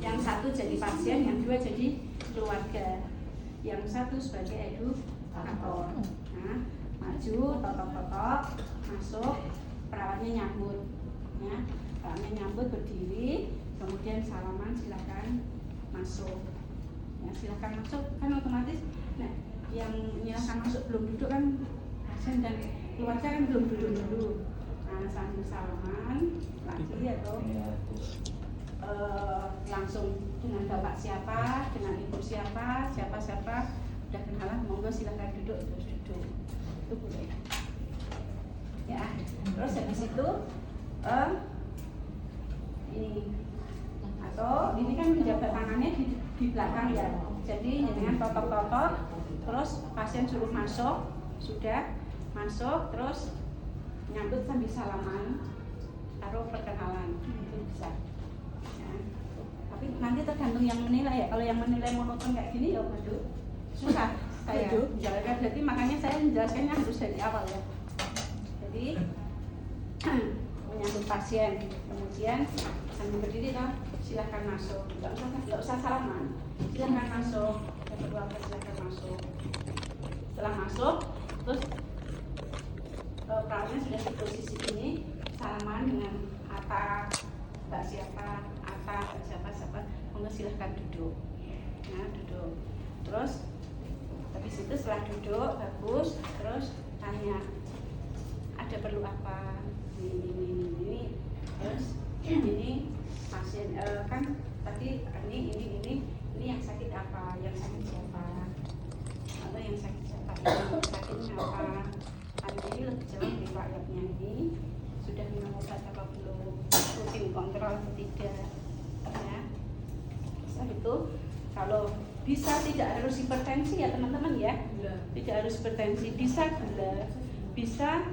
yang satu jadi pasien, yang dua jadi keluarga, yang satu sebagai edukator. Nah, maju, totok-totok, masuk, perawatnya nyambut, ya, perawatnya nyambut berdiri, kemudian salaman, silakan masuk, ya, silakan masuk, kan otomatis. Nah, yang silakan masuk belum duduk kan pasien dan keluarga kan belum duduk dulu. Nah, sambil salaman lagi atau langsung dengan bapak siapa, dengan ibu siapa, siapa udah kenalan, monggo silahkan duduk, terus duduk, itu boleh. Ya, terus habis itu ini atau ini kan menjabat tangannya di belakang ya. Jadi dengan totok-totok, terus pasien suruh masuk, sudah masuk, terus nyambut sambil salaman, taruh perkenalan, itu bisa. Ya. Tapi nanti tergantung yang menilai ya. Kalau yang menilai monoton kayak gini ya waduh susah saya menjalankan. Jadi makanya saya menjelaskannya harus dari awal ya. Jadi menyambut pasien, kemudian sambil berdiri lah, silahkan masuk. Nggak usah salaman, silahkan masuk. Yang kedua silahkan masuk. Setelah masuk, terus perawatnya sudah di posisi ini, salaman dengan Ata, Mbak siapa, Ata, siapa, monggo silahkan duduk. Nah, duduk. Terus habis itu setelah duduk bagus, terus tanya ada perlu apa, ini, terus ini pasien kan tadi ini yang sakit apa, yang sakit siapa, atau yang sakit siapa, yang sakitnya apa. Ini lebih jauh riwayatnya ini sudah minum obat apa belum, rutin kontrol atau tidak, ya. Setelah itu kalau bisa tidak harus hipertensi ya teman-teman ya, tidak harus hipertensi, bisa gula, bisa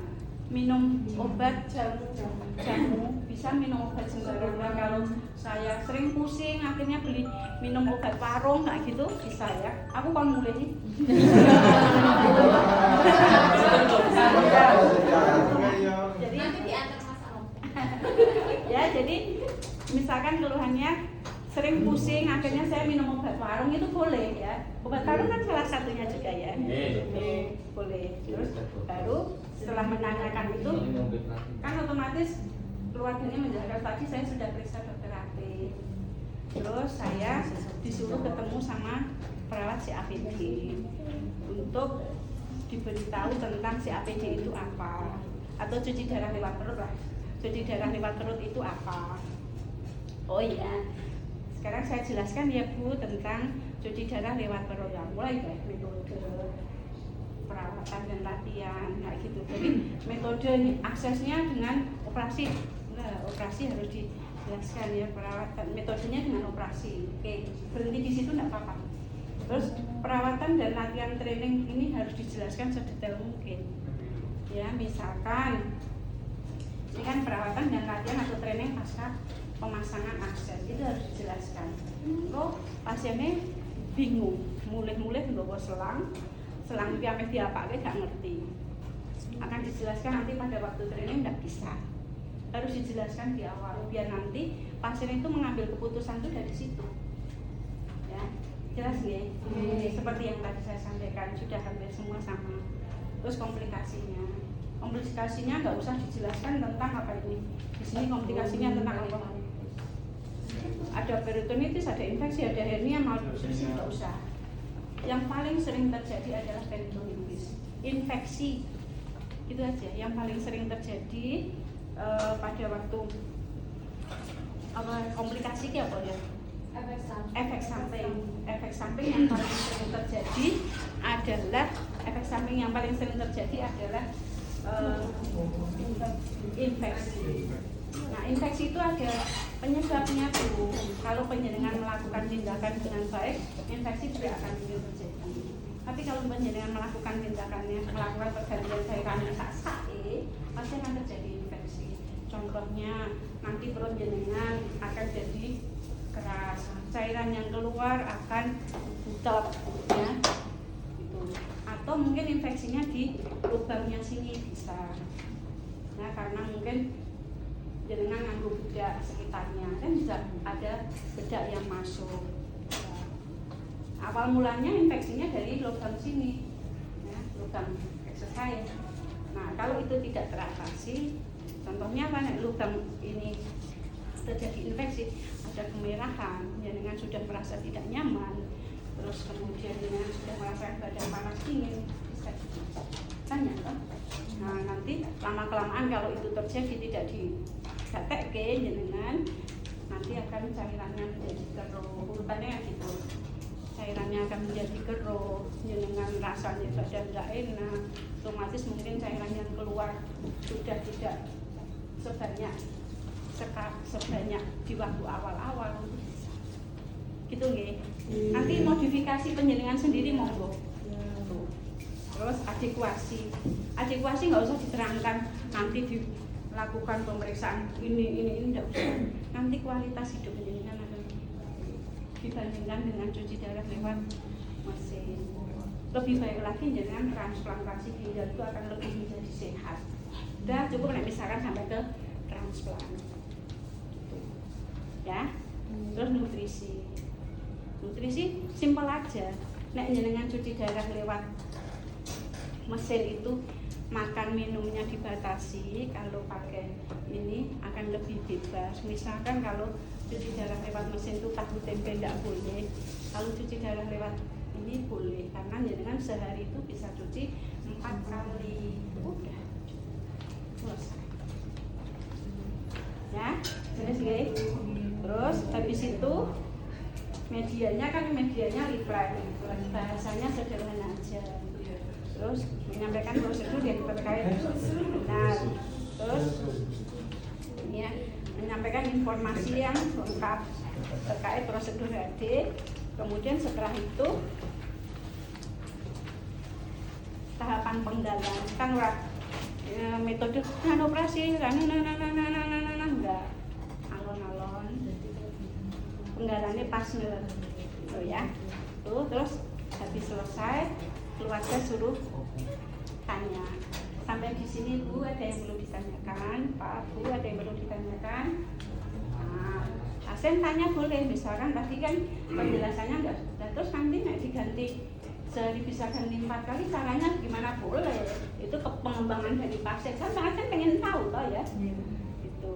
minum obat jamu, bisa minum obat sembarangan. Kalau saya sering pusing akhirnya beli minum obat warung kayak gitu bisa ya. Aku kan mulai nih. Jadi nanti diantar masalah. Ya, jadi misalkan keluhannya sering pusing akhirnya saya minum obat warung itu boleh ya. Obat warung kan salah satunya juga ya. Boleh. Terus baru setelah menanyakan itu kan otomatis keluarganya menjelaskan tadi saya sudah periksa dokter AP. Terus saya disuruh ketemu sama perawat CAPD untuk diberitahu tentang CAPD itu apa, atau cuci darah lewat perut lah. Cuci darah lewat perut itu apa? Oh iya, sekarang saya jelaskan ya Bu tentang cuci darah lewat perut ya. Mulai dari metode perawatan dan latihan kayak gitu. Jadi metode aksesnya dengan operasi. Nah, operasi harus dijelaskan ya, perawatan metodenya dengan operasi. Oke, berhenti di situ enggak apa-apa. Terus perawatan dan latihan training ini harus dijelaskan sedetail mungkin. Ya, misalkan ini kan perawatan dan latihan atau training pasca pemasangan akses itu harus dijelaskan. Kok pasiennya bingung, mulai nggawa selang itu sampai diapake gak ngerti. Akan dijelaskan nanti pada waktu training enggak bisa. Harus dijelaskan di awal biar nanti pasien itu mengambil keputusan itu dari situ. Ya, jelas nggih? Seperti yang tadi saya sampaikan sudah hampir semua sama. Terus komplikasinya nggak usah dijelaskan tentang apa ini. Di sini komplikasinya tentang apa? Ada peritonitis, ada infeksi, ada hernia, malnutrisi, nggak usah. Yang paling sering terjadi adalah peritonitis, infeksi, itu aja. Yang paling sering terjadi pada waktu komplikasi apa ya? Efek samping yang paling sering terjadi adalah infeksi. Nah, infeksi itu ada penyebabnya Bu. Kalau penjenengan melakukan tindakan dengan baik, infeksi tidak akan terjadi. Tapi kalau penjenengan melakukan pergantian cairan yang sae, pasti akan terjadi infeksi. Contohnya nanti perut jenengan akan jadi keras, cairan yang keluar akan butek, ya. Gitu. Atau mungkin infeksinya di lubangnya sini bisa. Nah, karena mungkin jenengan nganggo bedak sekitarnya kan bisa ada bedak yang masuk. Awal mulanya infeksinya dari lubang sini, ya, lubang exercise. Nah kalau itu tidak teratasi, contohnya apa? Lubang ini terjadi infeksi, ada kemerahan, jenengan sudah merasa tidak nyaman, terus kemudian jenengan sudah merasakan badan panas dingin, bisa tanya toh. Nah nanti lama kelamaan kalau itu terjadi tidak digatekke jenengan, nanti akan cairannya menjadi keruh, urutannya gitu. Cairannya akan menjadi keruh, jenengan rasanya badan tidak enak, otomatis mungkin cairan yang keluar sudah tidak sebanyak di waktu awal-awal, gitu nggih. Nanti modifikasi penjenengan sendiri monggo. Terus adekuasi nggak usah diterangkan, nanti dilakukan pemeriksaan ini tidak usah. Nanti kualitas hidup penjenengan akan dibandingkan dengan cuci darah lewat mesin. Lebih baik lagi jenengan transplantasi ginjal itu akan lebih menjadi sehat. Udah cukup nek misalkan sampai ke transplant. Ya. Terus nutrisi simpel aja. Nek jenengan cuci darah lewat mesin itu makan minumnya dibatasi. Kalau pakai ini akan lebih bebas. Misalkan kalau cuci darah lewat mesin itu tahu tempe tidak boleh, kalau cuci darah lewat ini boleh, karena jenengan sehari itu bisa cuci 4 kali. Udah selesai ya, jelas. Terus habis itu medianya liplek, bahasanya sederhana aja. Terus menyampaikan prosedur yang terkait benar. Terus ya, menyampaikan informasi yang lengkap terkait prosedur HD. Kemudian setelah itu tahapan penggalan kan metode operasi enggak alon-alon, penggalannya pas gitu ya. Terus habis selesai keluarga suruh tanya, sampai di sini Bu ada yang perlu ditanyakan, Pak Bu ada yang perlu ditanyakan. Nah, pasien tanya boleh, misalkan tadi kan penjelasannya enggak sudah, terus nanti diganti sehari bisa ganti 4 kali, caranya gimana boleh, itu pengembangan dari pasien kan pasien pengen tahu toh ya. Gitu.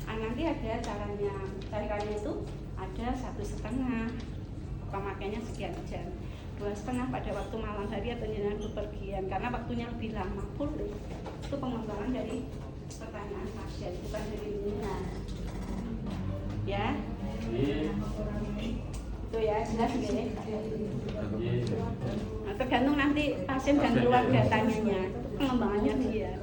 Nanti ada caranya itu ada 1,5, pemakaiannya sekian jam, 2,5 pada waktu malam hari atau jenengan bepergian karena waktunya lebih lama boleh. Itu pengembangan dari pertanyaan pasien, bukan dari minat. Ya. Itu ya, jelas nggih. Nah, tergantung nanti pasien dan keluarga tanyanya, pengembangannya dia.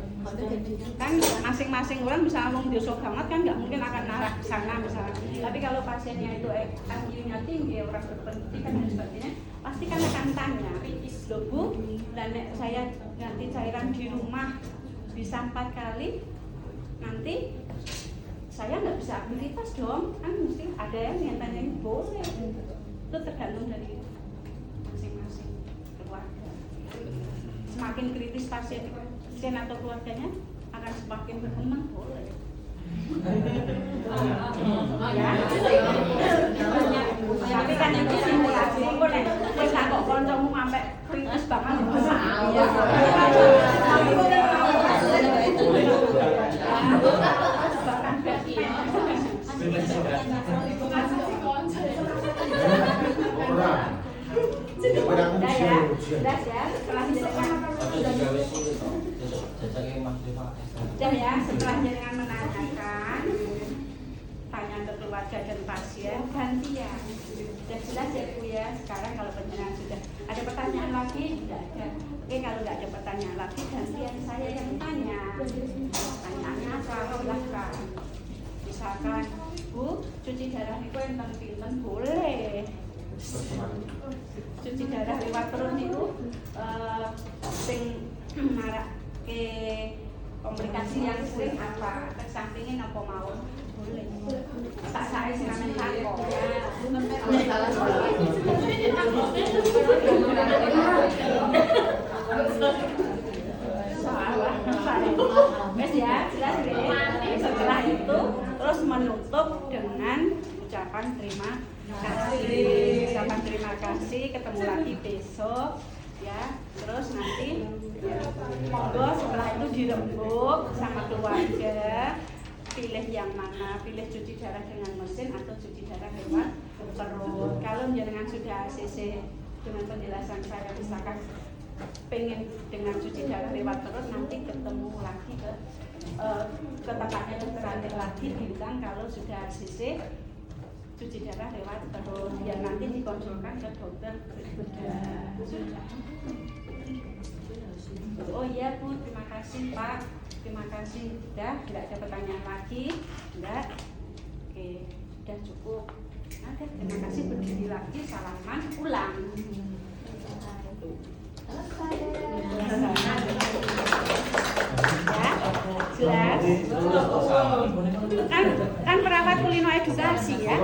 Kan masing-masing orang bisa ngomong biasa banget kan nggak mungkin akan narah ke sana misalnya. Tapi kalau pasiennya itu IQ-nya tinggi, orang berpendidikan dan sebagainya, pasti kan akan tanya, loh Bu, dan saya ganti cairan di rumah bisa 4 kali, nanti saya nggak bisa aktivitas dong, kan mesti ada yang tanyain boleh. Itu tergantung dari masing-masing keluarga. Semakin kritis pasien atau keluarganya akan semakin berkembang boleh. Ya. Tapi kan itu simulasi kok nek wis kok kancamu sampai kritis banget. Jelas ya, setelah jenengan menanyakan, tanya ke keluarga dan pasien gantian. Sudah jelas ya Bu ya. Sekarang kalau penjenengan sudah ada pertanyaan lagi, tidak ada. Oke, kalau tidak ada pertanyaan lagi, gantian saya yang tanya. Pertanyaannya apa? Silahkan. Misalkan, Bu, cuci darah itu yang pinten boleh. Cuci darah lewat perut itu sing marak ke komplikasi yang sering apa? Kesampingin apa mau? Boleh. Tak saya siramen takok. Salah. Wes ya, jelas deh. Setelah itu terima kasih. Ucapan terima kasih, ketemu lagi besok ya. Terus nanti monggo setelah itu dirembuk sama keluarga, pilih yang mana, pilih cuci darah dengan mesin atau cuci darah lewat perut. Kalau jenengan sudah ACC dengan penjelasan saya, misalkan pengen dengan cuci darah lewat perut, nanti ketemu lagi ke tempatnya dokter Ade lagi bilang kalau sudah ACC cuci darah lewat perut, ya nanti dikonsulkan ke dokter berikutnya. Sudah. Oh iya Bu, terima kasih Pak, terima kasih. Sudah, tidak ada pertanyaan lagi, enggak? Oke, sudah cukup. Oke, terima kasih, berdiri lagi, salaman, pulang. Ya, jelas. Kan perawat kulino edukasi ya.